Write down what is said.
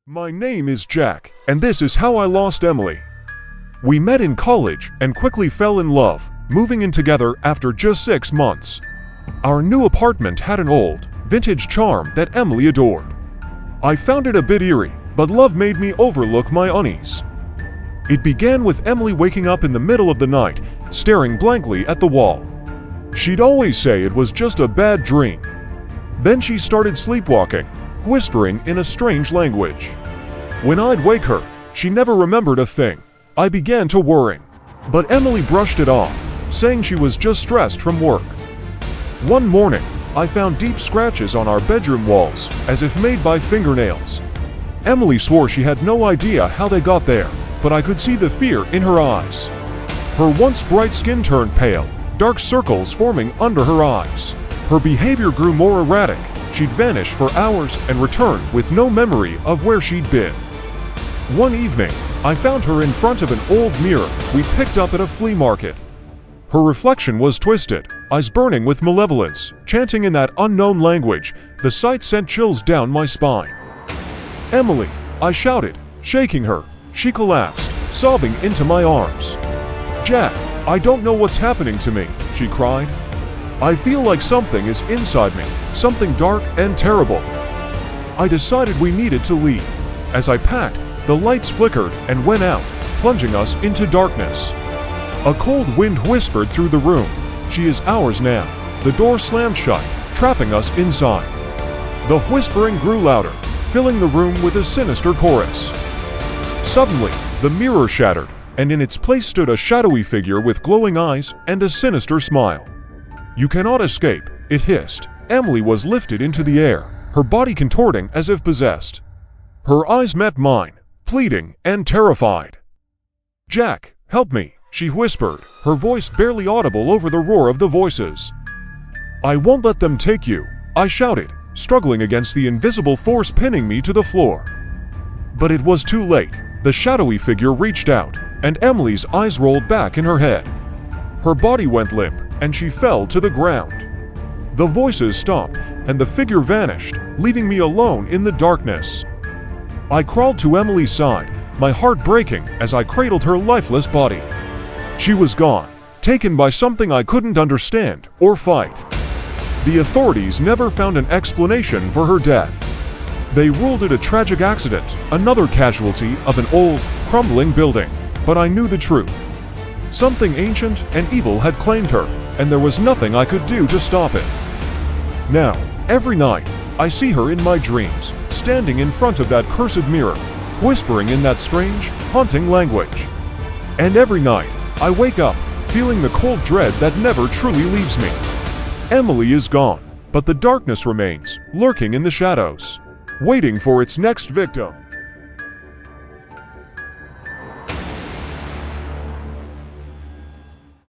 My name is Jack, and this is how I lost Emily. We met in college and quickly fell in love, moving in together after just 6 months. Our new apartment had an old, vintage charm that Emily adored. I found it a bit eerie, but love made me overlook my unease. It began with Emily waking up in the middle of the night, staring blankly at the wall. She'd always say it was just a bad dream. Then she started sleepwalking, whispering in a strange language. When I'd wake her, she never remembered a thing. I began to worry. But Emily brushed it off, saying she was just stressed from work. One morning, I found deep scratches on our bedroom walls, as if made by fingernails. Emily swore she had no idea how they got there, but I could see the fear in her eyes. Her once bright skin turned pale, dark circles forming under her eyes. Her behavior grew more erratic. She'd vanish for hours and return with no memory of where she'd been. One evening, I found her in front of an old mirror we picked up at a flea market. Her reflection was twisted, eyes burning with malevolence, chanting in that unknown language. The sight sent chills down my spine. "Emily!" I shouted, shaking her. She collapsed, sobbing into my arms. "Jack, I don't know what's happening to me," she cried. "I feel like something is inside me, something dark and terrible." I decided we needed to leave. As I packed, the lights flickered and went out, plunging us into darkness. A cold wind whispered through the room. "She is ours now." The door slammed shut, trapping us inside. The whispering grew louder, filling the room with a sinister chorus. Suddenly, the mirror shattered, and in its place stood a shadowy figure with glowing eyes and a sinister smile. "You cannot escape," it hissed. Emily was lifted into the air, her body contorting as if possessed. Her eyes met mine, pleading and terrified. "Jack, help me," she whispered, her voice barely audible over the roar of the voices. "I won't let them take you," I shouted, struggling against the invisible force pinning me to the floor. But it was too late. The shadowy figure reached out, and Emily's eyes rolled back in her head. Her body went limp, and she fell to the ground. The voices stopped, and the figure vanished, leaving me alone in the darkness. I crawled to Emily's side, my heart breaking as I cradled her lifeless body. She was gone, taken by something I couldn't understand or fight. The authorities never found an explanation for her death. They ruled it a tragic accident, another casualty of an old, crumbling building. But I knew the truth. Something ancient and evil had claimed her, and there was nothing I could do to stop it. Now, every night, I see her in my dreams, standing in front of that cursed mirror, whispering in that strange, haunting language. And every night, I wake up, feeling the cold dread that never truly leaves me. Emily is gone, but the darkness remains, lurking in the shadows, waiting for its next victim.